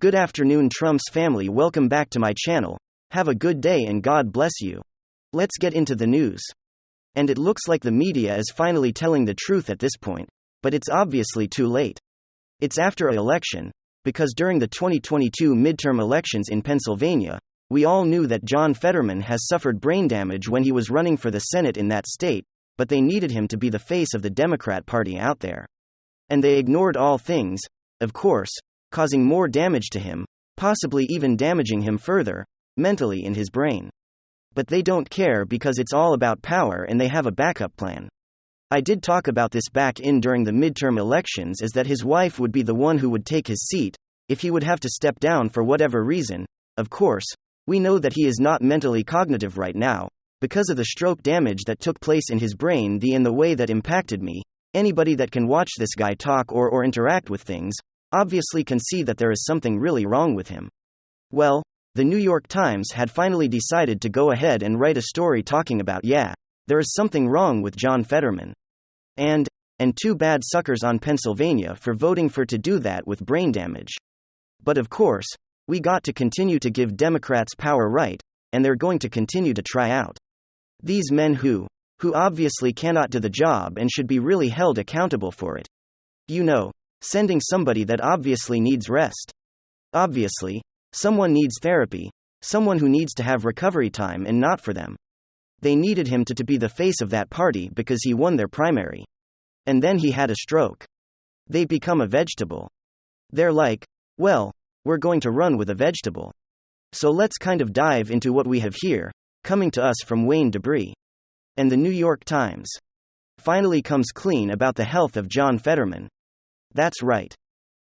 Good afternoon, Trump's family. Welcome back to my channel. Have a good day and God bless you. Let's get into the news. And it looks like the media is finally telling the truth at this point, but it's obviously too late. It's after an election, because during the 2022 midterm elections in Pennsylvania, we all knew that John Fetterman has suffered brain damage when he was running for the Senate in that state, but they needed him to be the face of the Democrat Party out there. And they ignored all things, of course, causing more damage to him, possibly even damaging him further, mentally in his brain. But they don't care because it's all about power and they have a backup plan. I did talk about this back in during the midterm elections, as that his wife would be the one who would take his seat, if he would have to step down for whatever reason. Of course, we know that he is not mentally cognitive right now, because of the stroke damage that took place in his brain and the way that impacted me. Anybody that can watch this guy talk or interact with things, obviously can see that there is something really wrong with him. Well, the New York Times had finally decided to go ahead and write a story talking about, there is something wrong with John Fetterman. And too bad suckers on Pennsylvania for voting for to do that with brain damage. But of course, we got to continue to give Democrats power, right? And they're going to continue to try out. These men who obviously cannot do the job and should be really held accountable for it. Sending somebody that obviously needs rest. Obviously, someone needs therapy, someone who needs to have recovery time, and not for them. They needed him to be the face of that party because he won their primary. And then he had a stroke. They become a vegetable. They're like, well, we're going to run with a vegetable. So let's kind of dive into what we have here, coming to us from Wayne Debris. And the New York Times finally comes clean about the health of John Fetterman. That's right.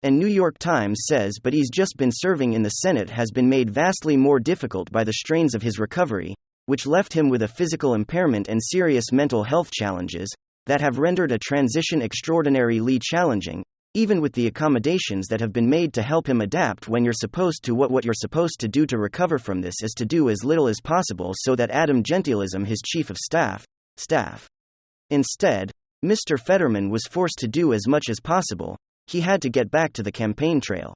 And New York Times says, but he's just been serving in the Senate has been made vastly more difficult by the strains of his recovery, which left him with a physical impairment and serious mental health challenges that have rendered a transition extraordinarily challenging, even with the accommodations that have been made to help him adapt when you're supposed to what you're supposed to do to recover from this is to do as little as possible, so that Adam Gentilism, his chief of staff. Instead, Mr. Fetterman was forced to do as much as possible. He had to get back to the campaign trail.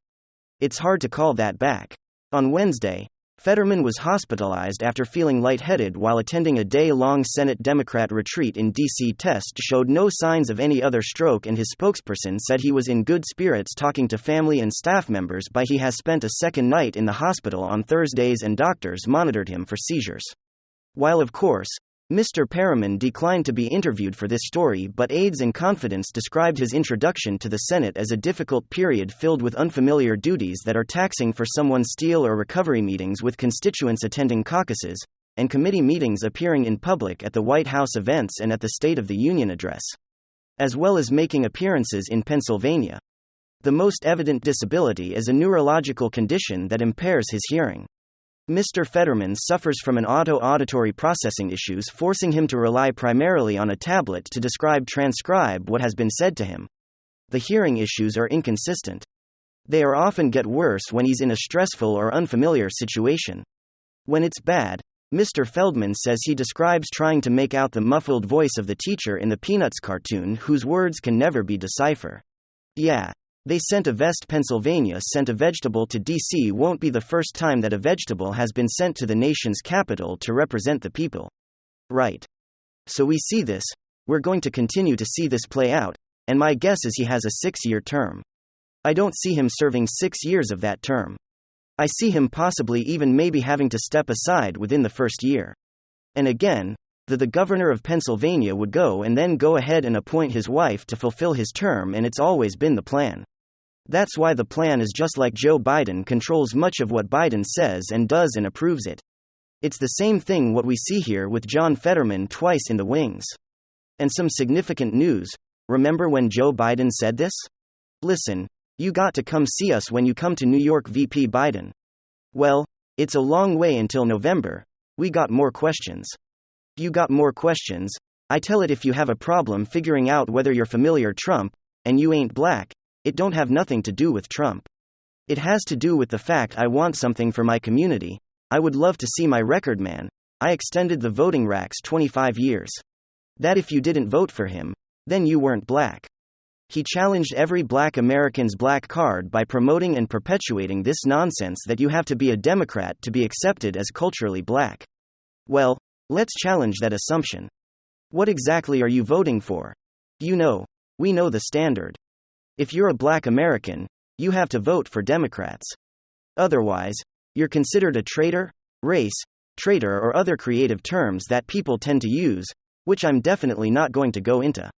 It's hard to call that back. On Wednesday, Fetterman was hospitalized after feeling lightheaded while attending a day-long Senate Democrat retreat in D.C. Test showed no signs of any other stroke, and his spokesperson said he was in good spirits talking to family and staff members. He has spent a second night in the hospital on Thursdays and doctors monitored him for seizures. While of course, Mr. Fetterman declined to be interviewed for this story, but aides and confidants described his introduction to the Senate as a difficult period filled with unfamiliar duties that are taxing for someone. Steel or recovery meetings with constituents, attending caucuses, and committee meetings, appearing in public at the White House events and at the State of the Union address, as well as making appearances in Pennsylvania. The most evident disability is a neurological condition that impairs his hearing. Mr. Fetterman suffers from an auditory processing issues, forcing him to rely primarily on a tablet to transcribe what has been said to him. The hearing issues are inconsistent. They often get worse when he's in a stressful or unfamiliar situation. When it's bad, Mr. Feldman says he describes trying to make out the muffled voice of the teacher in the Peanuts cartoon whose words can never be deciphered. They sent a vest. Pennsylvania sent a vegetable to D.C. won't be the first time that a vegetable has been sent to the nation's capital to represent the people. Right. So we see this, we're going to continue to see this play out, and my guess is he has a 6-year term. I don't see him serving 6 years of that term. I see him possibly even maybe having to step aside within the first year. And again, the governor of Pennsylvania would go ahead and appoint his wife to fulfill his term, and it's always been the plan. That's why the plan is just like Joe Biden controls much of what Biden says and does and approves it. It's the same thing what we see here with John Fetterman twice in the wings. And some significant news. Remember when Joe Biden said this? Listen, you got to come see us when you come to New York, VP Biden. Well, it's a long way until November. We got more questions. You got more questions. I tell it, if you have a problem figuring out whether you're familiar Trump, and you ain't black, it don't have nothing to do with Trump. It has to do with the fact I want something for my community. I would love to see my record man. I extended the voting racks 25 years. That if you didn't vote for him, then you weren't black. He challenged every black American's black card by promoting and perpetuating this nonsense that you have to be a Democrat to be accepted as culturally black. Well, let's challenge that assumption. What exactly are you voting for? You know, we know the standard. If you're a black American, you have to vote for Democrats. Otherwise, you're considered a traitor, race, traitor, or other creative terms that people tend to use, which I'm definitely not going to go into.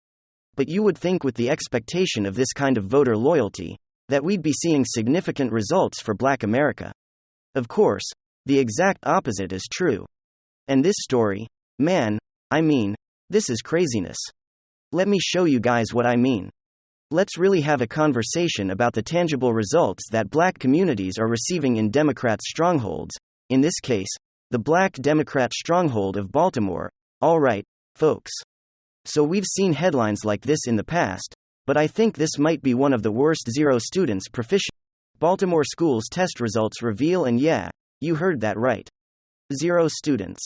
But you would think with the expectation of this kind of voter loyalty, that we'd be seeing significant results for Black America. Of course, the exact opposite is true. And this story, man, this is craziness. Let me show you guys what I mean. Let's really have a conversation about the tangible results that black communities are receiving in Democrats' strongholds, in this case, the Black Democrat stronghold of Baltimore. Alright, folks. So we've seen headlines like this in the past, but I think this might be one of the worst. 0 students proficient. Baltimore schools test results reveal, and yeah, you heard that right. 0 students.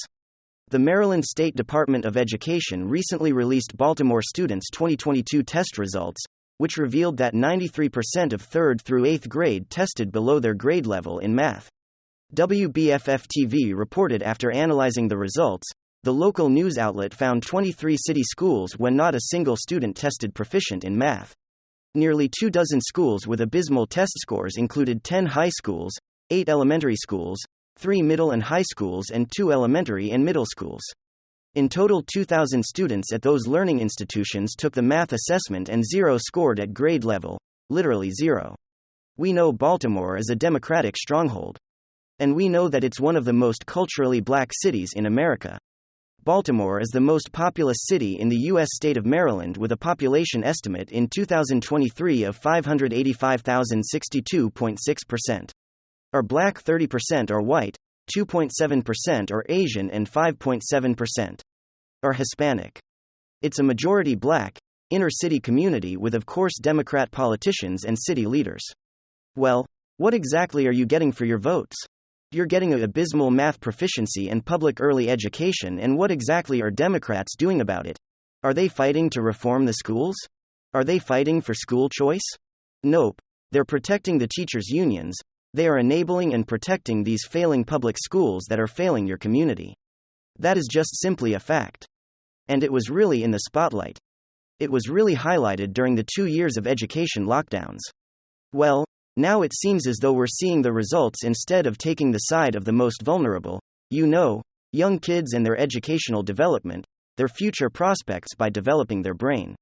The Maryland State Department of Education recently released Baltimore students' 2022 test results, which revealed that 93% of 3rd through 8th grade tested below their grade level in math. WBFF-TV reported after analyzing the results, the local news outlet found 23 city schools when not a single student tested proficient in math. Nearly 24 schools with abysmal test scores included 10 high schools, 8 elementary schools, 3 middle and high schools, and 2 elementary and middle schools. In total, 2,000 students at those learning institutions took the math assessment and 0 scored at grade level, literally 0. We know Baltimore is a Democratic stronghold. And we know that it's one of the most culturally black cities in America. Baltimore is the most populous city in the U.S. state of Maryland with a population estimate in 2023 of 585,062.6%. Are black 30%, are white 2.7%, are Asian and 5.7%. Are Hispanic. It's a majority black, inner-city community with of course Democrat politicians and city leaders. Well, what exactly are you getting for your votes? You're getting an abysmal math proficiency and public early education, and what exactly are Democrats doing about it? Are they fighting to reform the schools? Are they fighting for school choice? Nope. They're protecting the teachers' unions. They are enabling and protecting these failing public schools that are failing your community. That is just simply a fact. And it was really in the spotlight. It was really highlighted during the 2 years of education lockdowns. Well, now it seems as though we're seeing the results instead of taking the side of the most vulnerable, young kids and their educational development, their future prospects by developing their brain.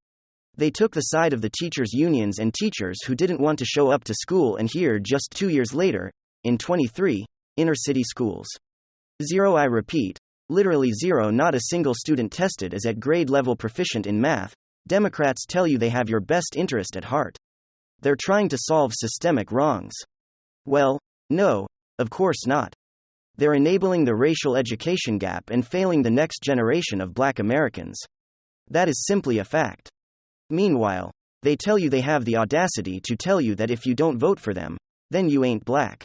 They took the side of the teachers' unions and teachers who didn't want to show up to school, and here just 2 years later, in 23, inner-city schools. 0, I repeat, literally 0, not a single student tested is at grade level proficient in math. Democrats tell you they have your best interest at heart. They're trying to solve systemic wrongs. Well, no, of course not. They're enabling the racial education gap and failing the next generation of black Americans. That is simply a fact. Meanwhile, they tell you they have the audacity to tell you that if you don't vote for them, then you ain't black.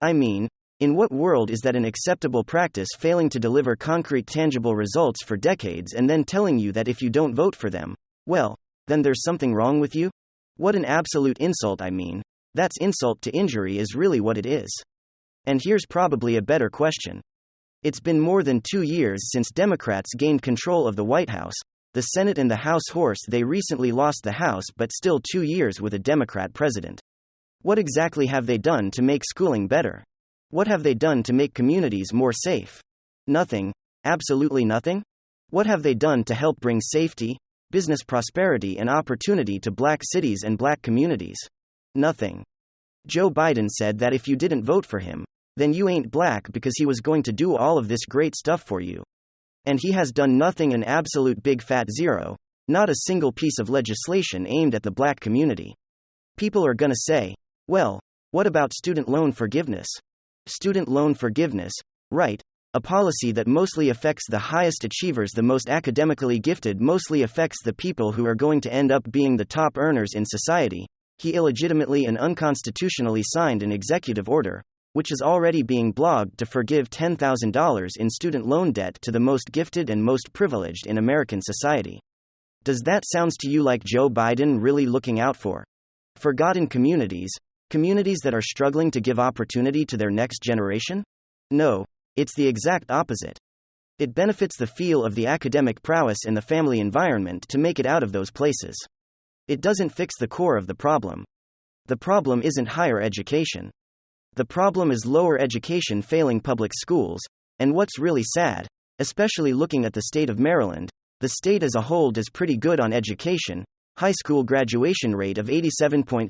I mean, in what world is that an acceptable practice, failing to deliver concrete tangible results for decades and then telling you that if you don't vote for them, well, then there's something wrong with you? What an absolute insult. I mean, that's insult to injury is really what it is. And here's probably a better question. It's been more than 2 years since Democrats gained control of the White House, the Senate and the House. Horse, they recently lost the House, but still 2 years with a Democrat president. What exactly have they done to make schooling better? What have they done to make communities more safe? Nothing. Absolutely nothing? What have they done to help bring safety, business prosperity and opportunity to black cities and black communities? Nothing. Joe Biden said that if you didn't vote for him, then you ain't black, because he was going to do all of this great stuff for you. And he has done nothing, an absolute big fat 0, not a single piece of legislation aimed at the black community. People are gonna say, well, what about student loan forgiveness? Student loan forgiveness, right? A policy that mostly affects the highest achievers, the most academically gifted, mostly affects the people who are going to end up being the top earners in society. He illegitimately and unconstitutionally signed an executive order, which is already being blogged, to forgive $10,000 in student loan debt to the most gifted and most privileged in American society. Does that sounds to you like Joe Biden really looking out for forgotten communities, communities that are struggling to give opportunity to their next generation? No, it's the exact opposite. It benefits the feel of the academic prowess in the family environment to make it out of those places. It doesn't fix the core of the problem. The problem isn't higher education. The problem is lower education failing public schools, and what's really sad, especially looking at the state of Maryland, the state as a whole does pretty good on education, high school graduation rate of 87.6%,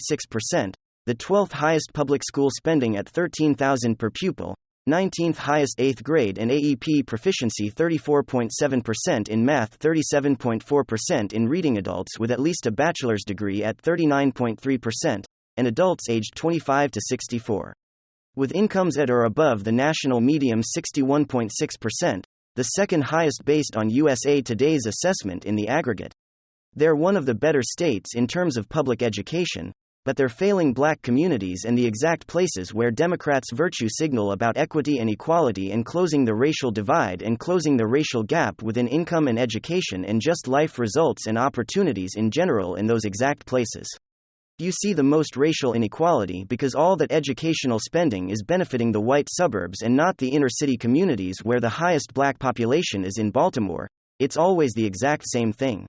the 12th highest public school spending at $13,000 per pupil, 19th highest 8th grade and AEP proficiency 34.7% in math, 37.4% in reading, adults with at least a bachelor's degree at 39.3%, and adults aged 25 to 64. With incomes at or above the national median 61.6%, the second highest based on USA Today's assessment in the aggregate. They're one of the better states in terms of public education, but they're failing black communities and the exact places where Democrats virtue signal about equity and equality and closing the racial divide and closing the racial gap within income and education and just life results and opportunities in general in those exact places. You see the most racial inequality because all that educational spending is benefiting the white suburbs and not the inner city communities where the highest black population is in Baltimore. It's always the exact same thing.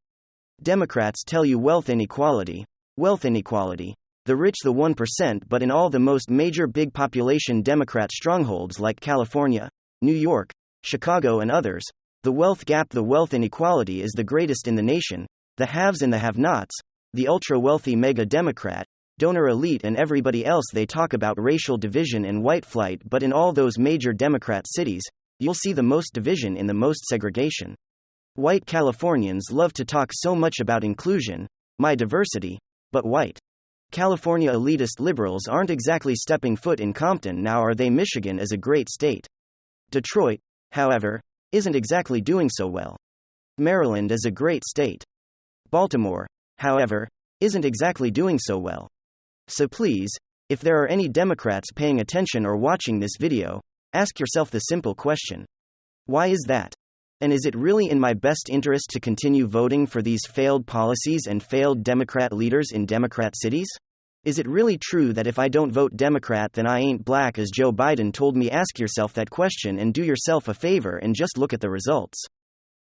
Democrats tell you wealth inequality, the rich the 1%, but in all the most major big population Democrat strongholds like California, New York, Chicago and others, the wealth gap, the wealth inequality is the greatest in the nation, the haves and the have-nots, the ultra-wealthy mega-Democrat, donor elite and everybody else. They talk about racial division and white flight, but in all those major Democrat cities, you'll see the most division in the most segregation. White Californians love to talk so much about inclusion, my diversity, but white California elitist liberals aren't exactly stepping foot in Compton now, are they? Michigan is a great state. Detroit, however, isn't exactly doing so well. Maryland is a great state. Baltimore, however, isn't exactly doing so well. So please, if there are any Democrats paying attention or watching this video, ask yourself the simple question. Why is that? And is it really in my best interest to continue voting for these failed policies and failed Democrat leaders in Democrat cities? Is it really true that if I don't vote Democrat then I ain't black as Joe Biden told me? Ask yourself that question and do yourself a favor and just look at the results.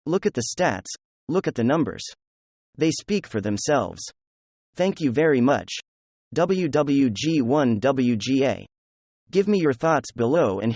Look at the stats, look at the numbers. They speak for themselves. Thank you very much. WWG1WGA. Give me your thoughts below and